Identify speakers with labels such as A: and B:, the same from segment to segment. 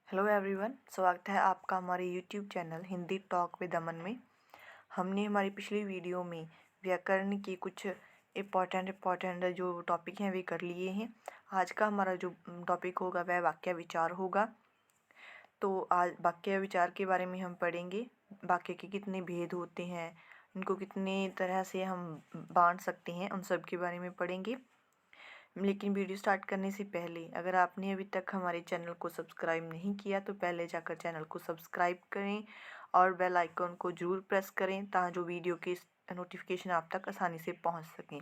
A: Hello everyone, स्वागत है आपका हमारे YouTube channel Hindi talk with Aman में। हमने हमारी पिछली वीडियो में व्याकरण की कुछ इम्पॉर्टेंट जो टॉपिक हैं वे कर लिए हैं। आज का हमारा जो टॉपिक होगा वह वाक्य विचार होगा। तो आज वाक्य विचार के बारे में हम पढ़ेंगे। वाक्य के कितने भेद होते हैं, इनको कितने तरह से हम बांट सकते हैं, उन सब के बारे में पढ़ेंगे। लेकिन वीडियो स्टार्ट करने से पहले अगर आपने अभी तक हमारे चैनल को सब्सक्राइब नहीं किया तो पहले जाकर चैनल को सब्सक्राइब करें और बेल आइकन को ज़रूर प्रेस करें ताकि जो वीडियो की नोटिफिकेशन आप तक आसानी से पहुंच सकें।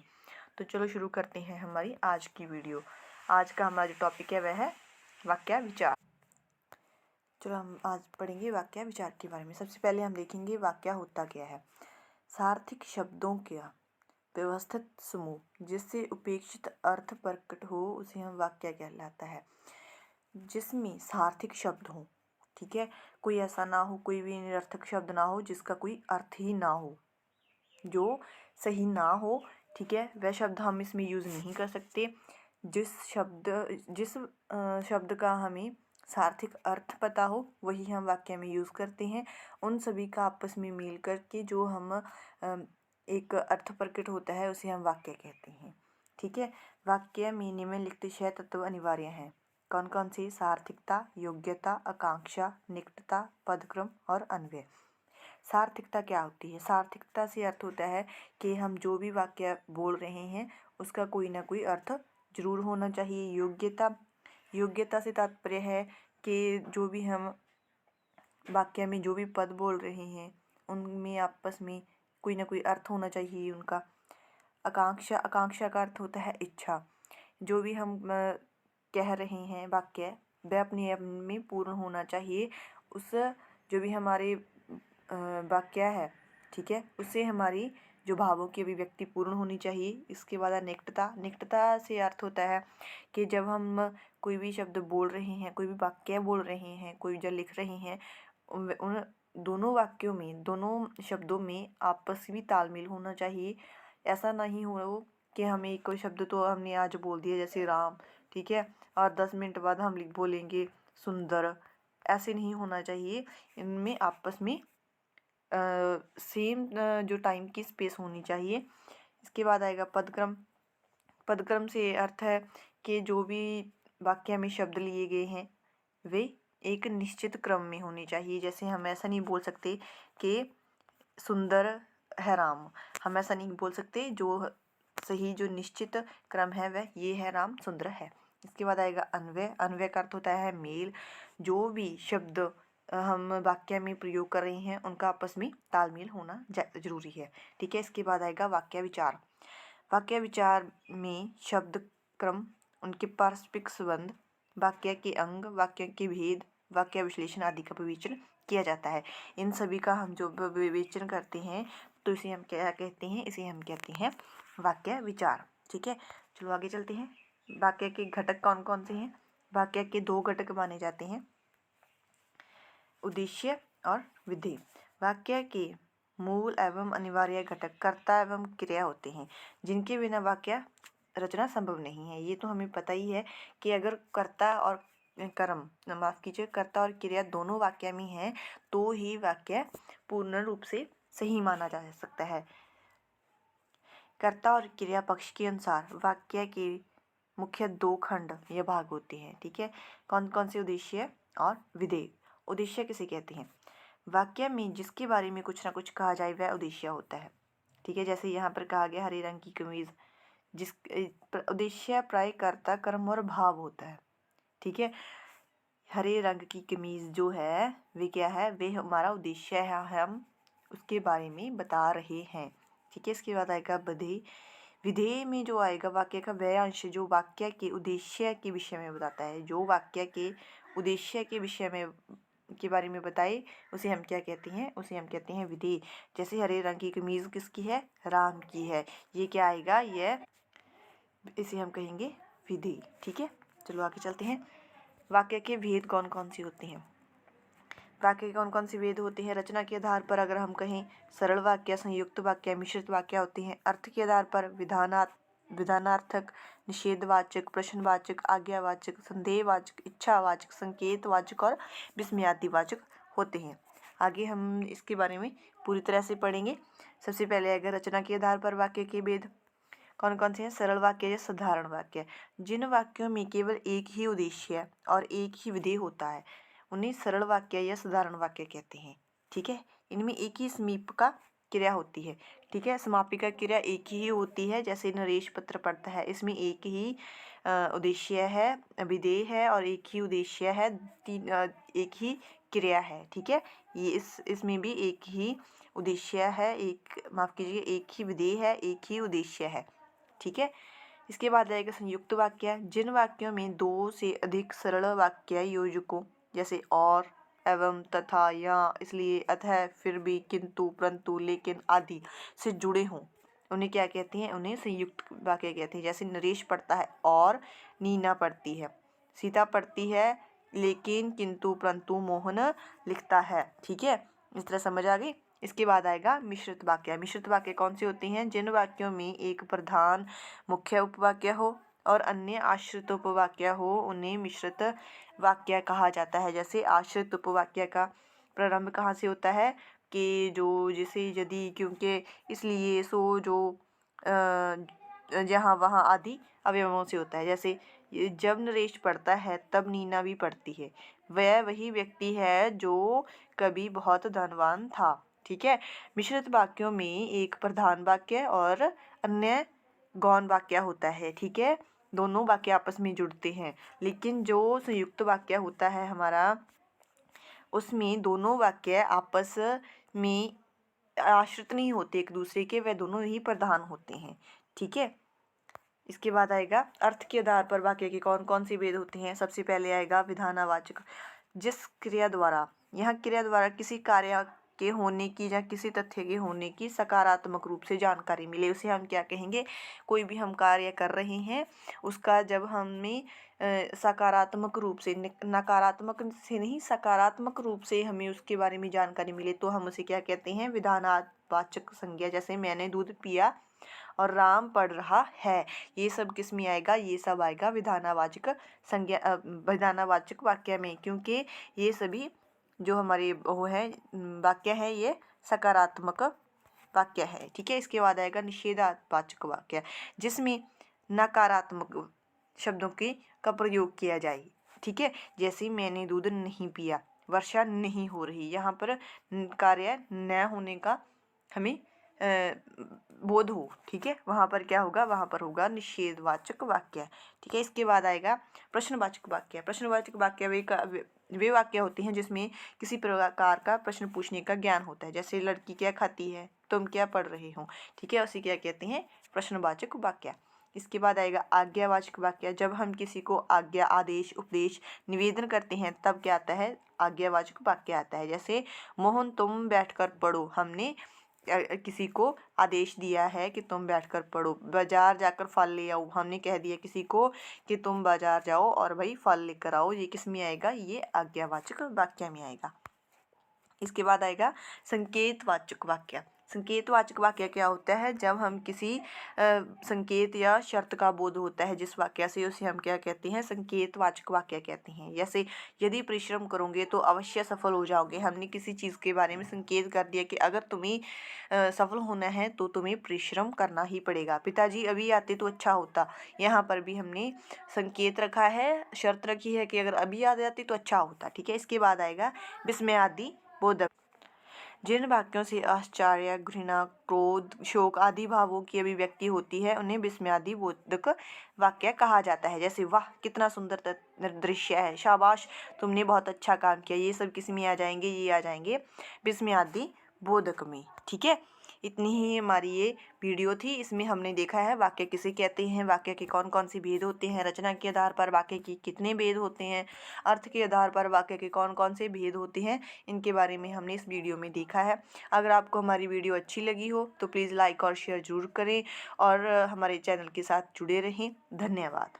A: तो चलो शुरू करते हैं हमारी आज की वीडियो। आज का हमारा जो टॉपिक है वह है वाक्य विचार। चलो हम आज पढ़ेंगे वाक्य विचार के बारे में। सबसे पहले हम देखेंगे वाक्य होता क्या है। सार्थिक शब्दों का व्यवस्थित समूह जिससे उपेक्षित अर्थ प्रकट हो उसे हम वाक्य कहलाता है। जिसमें सार्थिक शब्द हो, ठीक है, कोई ऐसा ना हो, कोई भी निरर्थक शब्द ना हो जिसका कोई अर्थ ही ना हो, जो सही ना हो, ठीक है, वह शब्द हम इसमें यूज़ नहीं कर सकते। जिस शब्द का हमें सार्थिक अर्थ पता हो वही हम वाक्य में यूज़ करते हैं। उन सभी का आपस में मिल करके जो हम एक अर्थ प्रकट होता है उसे हम वाक्य कहते हैं, ठीक है। वाक्य में निम्नलिखित 6 तत्व अनिवार्य हैं। कौन कौन से? सार्थिकता, योग्यता, आकांक्षा, निकटता, पदक्रम और अन्वय। सार्थिकता क्या होती है? सार्थिकता से अर्थ होता है कि हम जो भी वाक्य बोल रहे हैं उसका कोई ना कोई अर्थ जरूर होना चाहिए। योग्यता से तात्पर्य है कि जो भी हम वाक्य में जो भी पद बोल रहे हैं उनमें आपस में कोई ना कोई अर्थ होना चाहिए उनका। आकांक्षा का अर्थ होता है इच्छा। जो भी हम कह रहे हैं वाक्य वह अपने आप में पूर्ण होना चाहिए। उस जो भी हमारे वाक्य है, ठीक है, उससे हमारी जो भावों की अभिव्यक्ति पूर्ण होनी चाहिए। इसके बाद निकटता से अर्थ होता है कि जब हम कोई भी शब्द बोल रहे हैं, कोई भी वाक्य बोल रहे हैं, कोई जो लिख रहे हैं, उन दोनों वाक्यों में, दोनों शब्दों में आपस में तालमेल होना चाहिए। ऐसा नहीं हो कि हमें कोई शब्द तो हमने आज बोल दिया जैसे राम, ठीक है, और 10 मिनट बाद हम बोलेंगे सुंदर। ऐसे नहीं होना चाहिए। इनमें आपस में सेम जो टाइम की स्पेस होनी चाहिए। इसके बाद आएगा पदक्रम। पदक्रम से अर्थ है कि जो भी वाक्य में शब्द लिए गए हैं वे एक निश्चित क्रम में होने चाहिए। जैसे हम ऐसा नहीं बोल सकते कि सुंदर है राम, हम ऐसा नहीं बोल सकते। जो सही जो निश्चित क्रम है वह ये है, राम सुंदर है। इसके बाद आएगा अन्वय। अन्वय का अर्थ होता है मेल। जो भी शब्द हम वाक्य में प्रयोग कर रहे हैं उनका आपस में तालमेल होना जरूरी है, ठीक है। इसके बाद आएगा वाक्य विचार। वाक्य विचार में शब्द क्रम, उनके पारस्परिक संबंध, वाक्य के अंग, वाक्य के भेद, वाक्य विश्लेषण आदि का विवेचन किया जाता है। इन सभी का हम जो विवेचन करते हैं तो इसे हम क्या कहते हैं? इसे हम कहते हैं वाक्य विचार, ठीक है। चलो आगे चलते हैं। वाक्य के घटक कौन कौन से हैं? वाक्य के 2 घटक माने जाते हैं, उद्देश्य और विधेय। वाक्य के मूल एवं अनिवार्य घटक कर्ता एवं क्रिया होते हैं, जिनके बिना वाक्य रचना संभव नहीं है। ये तो हमें पता ही है कि अगर कर्ता और कर्ता और क्रिया दोनों वाक्य में हैं तो ही वाक्य पूर्ण रूप से सही माना जा सकता है। कर्ता और क्रिया पक्ष के अनुसार वाक्य के मुख्य 2 खंड या भाग होते हैं, ठीक है। कौन कौन से? उद्देश्य और विधेय। उद्देश्य किसे कहते हैं? वाक्य में जिसके बारे में कुछ ना कुछ कहा जाए वह उद्देश्य होता है, ठीक है। जैसे यहाँ पर कहा गया हरे रंग की कमीज, जिस उद्देश्य प्राय कर्ता, कर्म और भाव होता है, ठीक है। हरे रंग की कमीज जो है वे क्या है? वे हमारा उद्देश्य है, हम उसके बारे में बता रहे हैं, ठीक है। इसके बाद आएगा विधेय। विधेय में जो आएगा वाक्य का वह अंश जो वाक्य के उद्देश्य के विषय में बताता है। जो वाक्य के उद्देश्य के विषय में के बारे में बताए उसे हम क्या कहते हैं? उसे हम कहते हैं विधेय। जैसे हरे रंग की कमीज किसकी है? राम की है। ये क्या आएगा? इसे हम कहेंगे विधेय, ठीक है। चलो आगे चलते हैं। वाक्य के भेद कौन कौन से होते हैं? वाक्य के कौन कौन से भेद होते हैं? रचना के आधार पर अगर हम कहें सरल वाक्य, संयुक्त वाक्य, मिश्रित वाक्य होते हैं। अर्थ के आधार पर विधानार्थक, निषेधवाचक, प्रश्नवाचक, आज्ञावाचक, संदेहवाचक, इच्छावाचक, संकेतवाचक और विस्मयादिवाचक होते हैं। आगे हम इसके बारे में पूरी तरह से पढ़ेंगे। सबसे पहले आएगा रचना के आधार पर वाक्य के भेद। कौन कौन से हैं? सरल वाक्य या साधारण वाक्य। जिन वाक्यों में केवल एक ही उद्देश्य और एक ही विधेय होता है उन्हें सरल वाक्य या साधारण वाक्य कहते हैं। ठीक है, इनमें एक ही समीपिका क्रिया होती है। ठीक है, समापिका क्रिया एक ही होती है। जैसे नरेश पत्र पढ़ता है, इसमें एक ही उद्देश्य है, विधेय है और एक ही उद्देश्य है, एक ही क्रिया है। ठीक है, ये इसमें भी एक ही उद्देश्य है, माफ कीजिए, एक ही विधेय है, एक ही उद्देश्य है। ठीक है, इसके बाद आएगा संयुक्त वाक्य। जिन वाक्यों में दो से अधिक सरल वाक्य योजकों जैसे और, एवं, तथा, या, इसलिए, अतः, फिर भी, किंतु, परंतु, लेकिन आदि से जुड़े हों उन्हें क्या कहते हैं? उन्हें संयुक्त वाक्य कहते हैं। जैसे नरेश पढ़ता है और नीना पढ़ती है, सीता पढ़ती है लेकिन, किंतु, परंतु, मोहन लिखता है। ठीक है, इस तरह समझ आ गई। इसके बाद आएगा मिश्रित वाक्य। मिश्रित वाक्य कौन से होते हैं? जिन वाक्यों में एक प्रधान मुख्य उपवाक्य हो और अन्य आश्रित उपवाक्य हो उन्हें मिश्रित वाक्य कहा जाता है। जैसे आश्रित उपवाक्य का प्रारंभ कहाँ से होता है? कि जो, जैसे, यदि, क्योंकि, इसलिए, सो, जो, जहाँ, वहाँ आदि अवयवों से होता है। जैसे जब नरेश पढ़ता है तब नीना भी पढ़ती है। वह वही व्यक्ति है जो कभी बहुत धनवान था। ठीक है, मिश्रित वाक्यों में एक प्रधान वाक्य और अन्य गौण वाक्य होता है। ठीक है, दोनों वाक्य आपस में जुड़ते हैं। लेकिन जो संयुक्त वाक्य होता है हमारा, उसमें दोनों वाक्य आपस में आश्रित नहीं होते एक दूसरे के, वह दोनों ही प्रधान होते हैं। ठीक है, इसके बाद आएगा अर्थ के आधार पर वाक्य के कौन कौन से भेद होते हैं। सबसे पहले आएगा विधानवाचक। जिस क्रिया द्वारा, यहाँ क्रिया द्वारा किसी कार्य के होने की या किसी तथ्य के होने की सकारात्मक रूप से जानकारी मिले उसे हम क्या कहेंगे? कोई भी हम कार्य कर रहे हैं उसका जब हमें सकारात्मक रूप से, नकारात्मक से नहीं, सकारात्मक रूप से हमें उसके बारे में जानकारी मिले तो हम उसे क्या कहते हैं? विधानवाचक संज्ञा। जैसे मैंने दूध पिया और राम पढ़ रहा है, ये सब किस में आएगा? ये सब आएगा विधानवाचक संज्ञा, विधानवाचक वाक्य में, क्योंकि ये सभी जो हमारे वो है वाक्य है ये सकारात्मक वाक्य है। ठीक है, इसके बाद आएगा निषेधावाचक वाक्य, जिसमें नकारात्मक शब्दों का प्रयोग किया जाए। ठीक है, जैसे मैंने दूध नहीं पिया, वर्षा नहीं हो रही, यहाँ पर कार्य न होने का हमें बोध हो। ठीक है, वहाँ पर क्या होगा? वहाँ पर होगा निषेधवाचक वाक्य। ठीक है, इसके बाद आएगा प्रश्नवाचक वाक्य। प्रश्नवाचक वाक्य वे वाक्य होते हैं जिसमें किसी प्रकार का प्रश्न पूछने का ज्ञान होता है। जैसे लड़की क्या खाती है, तुम क्या पढ़ रहे हो। ठीक है, उसे क्या कहते हैं? प्रश्नवाचक वाक्य। इसके बाद आएगा आज्ञावाचक वाक्य। जब हम किसी को आज्ञा, आदेश, उपदेश, निवेदन करते हैं तब क्या आता है? आज्ञावाचक वाक्य आता है। जैसे मोहन तुम बैठकर पढ़ो, हमने किसी को आदेश दिया है कि तुम बैठकर पढ़ो। बाजार जाकर फल ले आओ, हमने कह दिया किसी को कि तुम बाजार जाओ और भाई फल लेकर आओ। ये किस में आएगा? ये आज्ञावाचक वाक्य में आएगा। इसके बाद आएगा संकेतवाचक वाक्य। संकेतवाचक वाक्य क्या होता है? जब हम किसी संकेत या शर्त का बोध होता है जिस वाक्य से, उसे हम क्या कहते हैं? संकेतवाचक वाक्य कहते हैं। जैसे यदि परिश्रम करोगे तो अवश्य सफल हो जाओगे। हमने किसी चीज़ के बारे में संकेत कर दिया कि अगर तुम्हें सफल होना है तो तुम्हें परिश्रम करना ही पड़ेगा। पिताजी अभी आते तो अच्छा होता, यहाँ पर भी हमने संकेत रखा है, शर्त रखी है कि अगर अभी आ जाते तो अच्छा होता। ठीक है, इसके बाद आएगा विस्मयादि बोधक। जिन वाक्यों से आश्चर्य, घृणा, क्रोध, शोक आदि भावों की अभिव्यक्ति होती है उन्हें विस्मयादि बोधक वाक्य कहा जाता है। जैसे वाह कितना सुंदर दृश्य है, शाबाश तुमने बहुत अच्छा काम किया, ये सब किस में आ जाएंगे? ये आ जाएंगे विस्मयादि बोधक में। ठीक है, इतनी ही हमारी ये वीडियो थी। इसमें हमने देखा है वाक्य किसे कहते हैं, वाक्य के कौन कौन से भेद होते हैं, रचना के आधार पर वाक्य के कितने भेद होते हैं, अर्थ के आधार पर वाक्य के कौन कौन से भेद होते हैं, इनके बारे में हमने इस वीडियो में देखा है। अगर आपको हमारी वीडियो अच्छी लगी हो तो प्लीज़ लाइक और शेयर ज़रूर करें और हमारे चैनल के साथ जुड़े रहें। धन्यवाद।